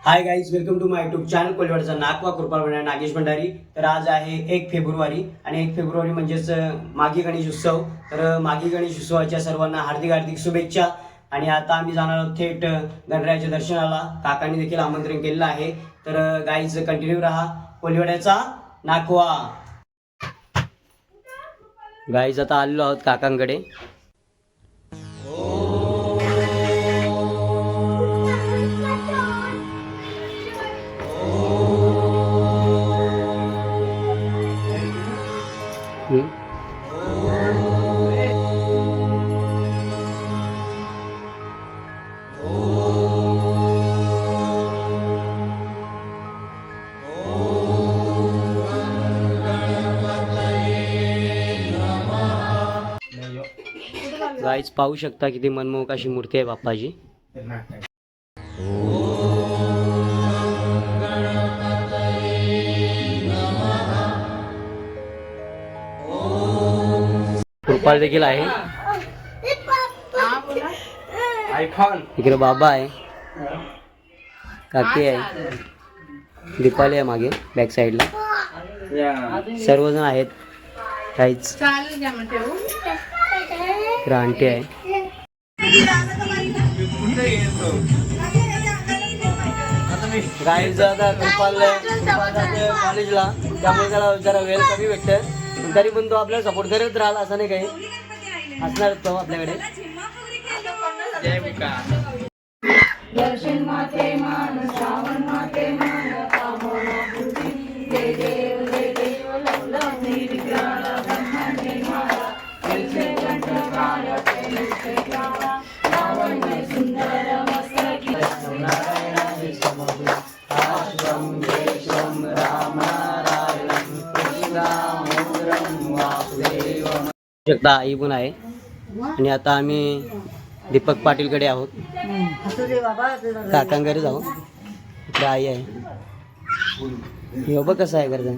High guys, welcome to my YouTube channel कोलिवाडचा नागवा कृपाल नागेश भंडारी. तर आज आहे 1 फेब्रुवारी आणि 1 फेब्रुवारी म्हणजेच माघी गणेश उत्सव. तर माघी गणेश उत्सवाच्या सर्वांना हार्दिक हार्दिक शुभेच्छा. आणि आता आम्ही जाणार आहोत थेट गणरायाच्या दर्शनाला. काकांनी देखील आमंत्रण केलेलं आहे. तर गाईज कंटिन्यू राहा कोलिवाड्याचा नागवा. गाईज आता आलेलो आहोत काकांकडे. गाईज पाहू शकता किती मनमोहक अशी मूर्ती आहे बाप्पाची. कृपाल देखील आहे. इकडे बाबा आहे, काकी आहे, दीपाली आहे मागे बॅक साईडला. सर्वजण आहेत. काहीच आंटी आहे. गाईज आता कृपाल कॉलेजला, त्यामुळे त्याला जरा वेळ कमी भेटतं. तरी पण तो आपल्याला सपोर्ट करत राहिला असं नाही काही असणार तो आपल्याकडे. दर्शन माते मान श्रावण माते मान कामना पूर्ती जय देव जय देव लवलवनी विग्रहाला ब्रह्मांडे माला विषय कंठकाल कैलुषे गावा लावण्य सुंदर मस्तकी नारायणाचे समग्र आश्रम देशम राम नारायण कृष्णामोरम वासुदेवम. शकता आई पण आहे. आणि आता आम्ही दीपक पाटीलकडे आहोत, काकांकडे जाऊ. इकडे आई आहे. हे बघ कसं आहे करता.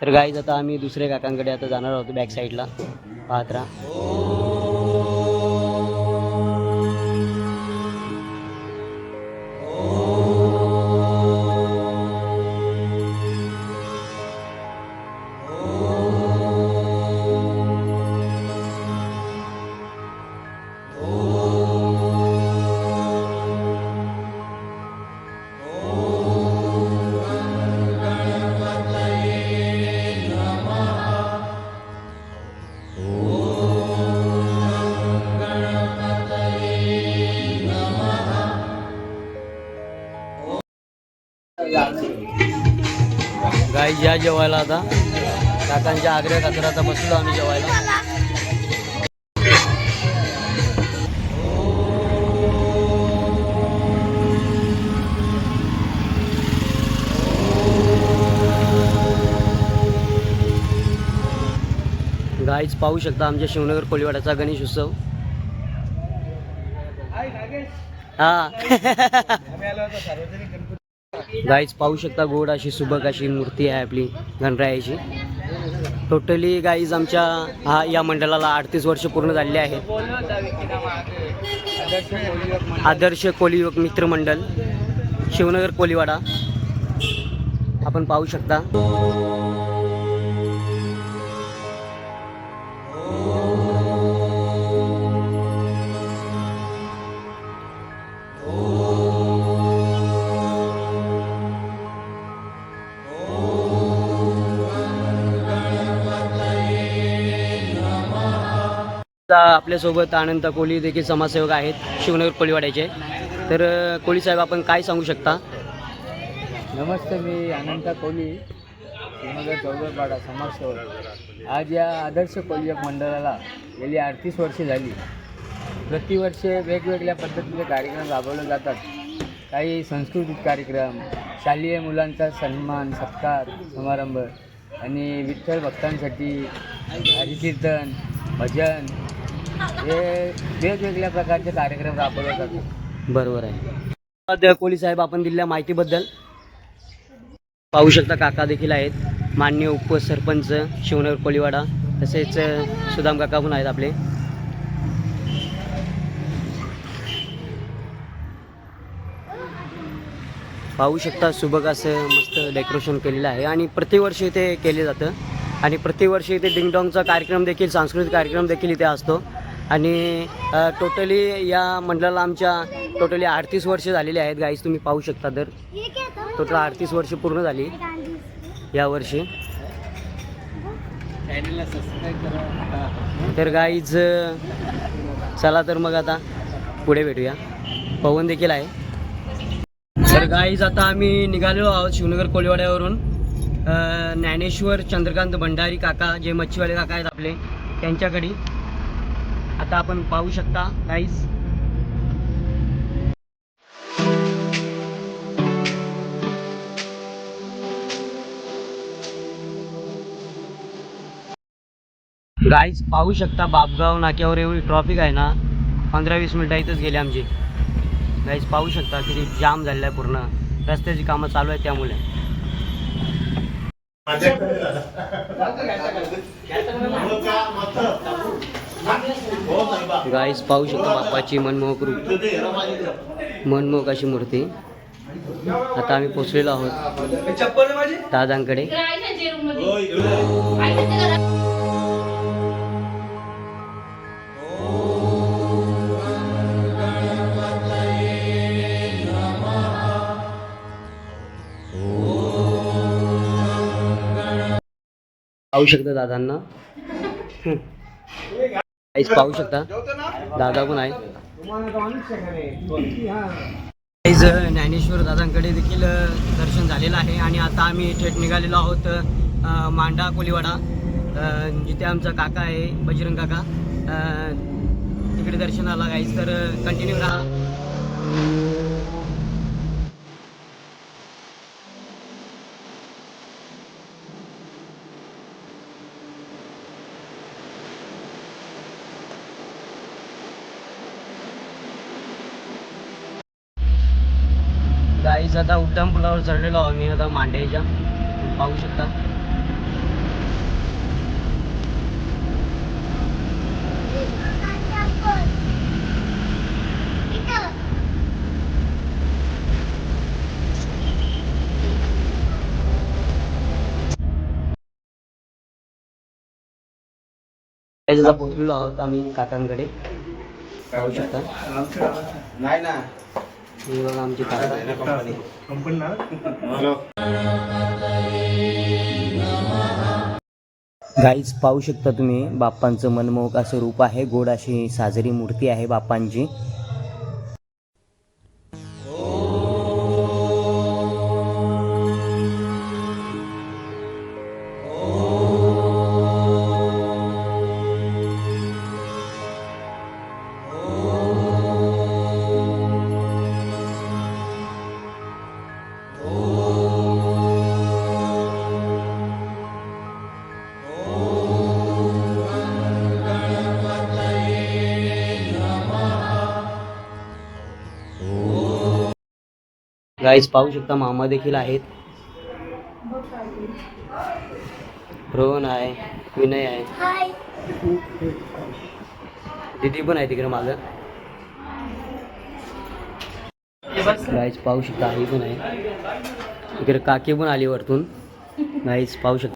तर गाईज आता आम्ही दुसऱ्या काकांकडे आता जाणार आहोत बॅक साईडला. पाहत राहा. गाईज या जेवायला आता. काकांच्या आग्रह खातर आता बसलो आम्ही जेवायला. गाईज पाहू शकता आमच्या शिवनगर कोलिवाड्याचा गणेश उत्सव. हा गाईज पाहू शकता गोड अशी सुबक अशी मूर्ती आहे आपली गणरायाची. टोटली गाईज आमच्या या मंडळाला 38 वर्ष पूर्ण झालेली आहेत. आदर्श कोलियुवक मित्र मंडळ शिवनगर कोलिवाडा आपण पाहू शकता. आपल्यासोबत अनंत कोली देखील समाजसेवक आहेत शिवनगर कोलिवाड्याचे. तर कोली साहेब आपण काय सांगू शकता. नमस्ते, मी अनंत कोली, शिवनगर चौदरपाडा समाजसेवक. आज या आदर्श कोलियुवक मंडळाला गेली 38 वर्षे झाली. प्रतिवर्षे वेगवेगळ्या पद्धतीचे कार्यक्रम राबवले जातात. काही सांस्कृतिक कार्यक्रम, शालेय मुलांचा सन्मान सत्कार समारंभ आणि विठ्ठल भक्तांसाठी हरिकीर्तन, भजन, हे वेगवेगळ्या प्रकारचे कार्यक्रम राबवले जातात. बरोबर आहे. धन्यवाद कोहली साहेब आपण दिलेल्या माहितीबद्दल. पाहू शकता काका देखील आहेत, माननीय उपसरपंच शिवनगर कोळीवाडा, तसेच सुदाम काका पण आहेत आपले. पाहू शकता सुबक असं मस्त डेकोरेशन केलेलं आहे आणि प्रतिवर्षी इथे केले जातं आणि प्रतिवर्षी इथे डिंगडॉंगचा कार्यक्रम देखील, सांस्कृतिक कार्यक्रम देखील इथे असतो. आणि टोटली या मंडळाला आमच्या टोटली 38 वर्ष झालेली आहेत गाईज, तुम्ही पाहू शकता. तर टोटल 38 वर्ष पूर्ण झाली यावर्षी. चॅनलला सबस्क्राईब करा. तर गाईज चला तर मग आता पुढे भेटूया. पवन देखील आहे. तर गाईज आता आम्ही निघालेलो आहोत शिवनगर कोळीवाड्यावरून. ज्ञानेश्वर चंद्रकांत भंडारी काका, जे मच्छीवाले काका आहेत आपले, त्यांच्याकडे आता आपण पाहू शकता गाईज. गाईज पाहू शकता बापगाव नाक्यावर एवढी ट्रॉफिक आहे ना, 15-20 मिनटं इथंच गेली आमची. गाईज पाहू शकता किती जाम झालेला आहे, पूर्ण रस्त्याची कामं चालू आहेत त्यामुळे. गाईज पाहू शकता बाप्पाची मनमोहक रूप, मनमोहक अशी मूर्ती. आता आम्ही पोचलेलो आहोत दादांकडे. पाहू शकता दादांना. गाईज पाहू शकता दादा पण आहे. गाईज ज्ञानेश्वर दादांकडे देखील दर्शन झालेलं आहे आणि आता आम्ही थेट निघालेलो आहोत मांडा कोळीवाडा, जिथे आमचा काका आहे बजरंग काका, तिकडे दर्शनाला. गाईज तर कंटिन्यू राहा. गाईज आता उड्डाण पुलावर चढलेलो आहोत मी आता मांड्याच्या, पाहू शकता. आता पोहोचलेलो आहोत आम्ही काकांकडे, पाहू शकता. नाही ना, हे बघा आमची काका. गाईज पाहू शकता तुम्ही, बाप्पांचं मनमोहक असं रूप आहे, गोड अशी साजरी मूर्ती आहे बाप्पांची. गाईज पाहू शकता मामा देखील आहेत, रोहन आहे, विनय आहे, दीदी पण आहे तिकडे माझं. गाईज पाहू शकता आई पण आहे इकडे, काकी पण आली वरतून. गाईज पाहू शकता.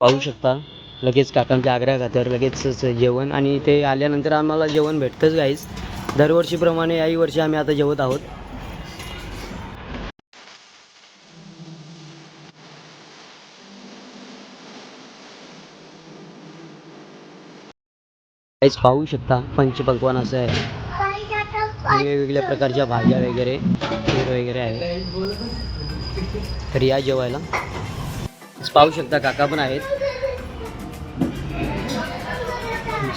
पाहू शकता लगेच काकांच्या आग्रह खातर लगेच जेवण, आणि ते आल्यानंतर आम्हाला जेवण भेटतंच गाईज. दरवर्षीप्रमाणे याही वर्षी आम्ही आता जेवत आहोत. गाईज पाहू शकता पंचपक्वान्न असं आहे, वेगवेगळ्या प्रकारच्या भाज्या वगैरे खीर वगैरे आहे. तर या जेवायला. पाहू शकता काका पण आहेत,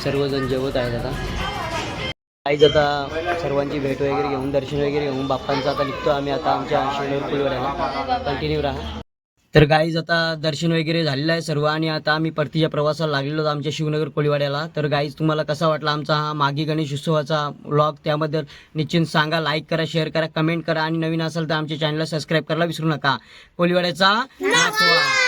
सर्वजण जेवत आहेत. आता काहीच आता सर्वांची भेट वगैरे घेऊन दर्शन वगैरे घेऊन बाप्पांचं आता निघतो आम्ही आता आमच्या शिवनगर कोळीवाड्याला. कंटिन्यू राहा. तर गाईज आता दर्शन वगैरे झालेलं आहे सर्व आणि आता आम्ही परतीच्या प्रवासाला लागलेलो आहोत आमच्या शिवनगर कोळीवाड्याला. तर गाईज तुम्हाला कसा वाटला आमचा हा मागी गणेश उत्सवाचा व्लॉग त्याबद्दल निश्चित सांगा. लाईक करा, शेअर करा, कमेंट करा आणि नवीन असेल तर आमच्या चॅनलला सबस्क्राईब करायला विसरू नका. कोळीवाड्याचा नाचवा.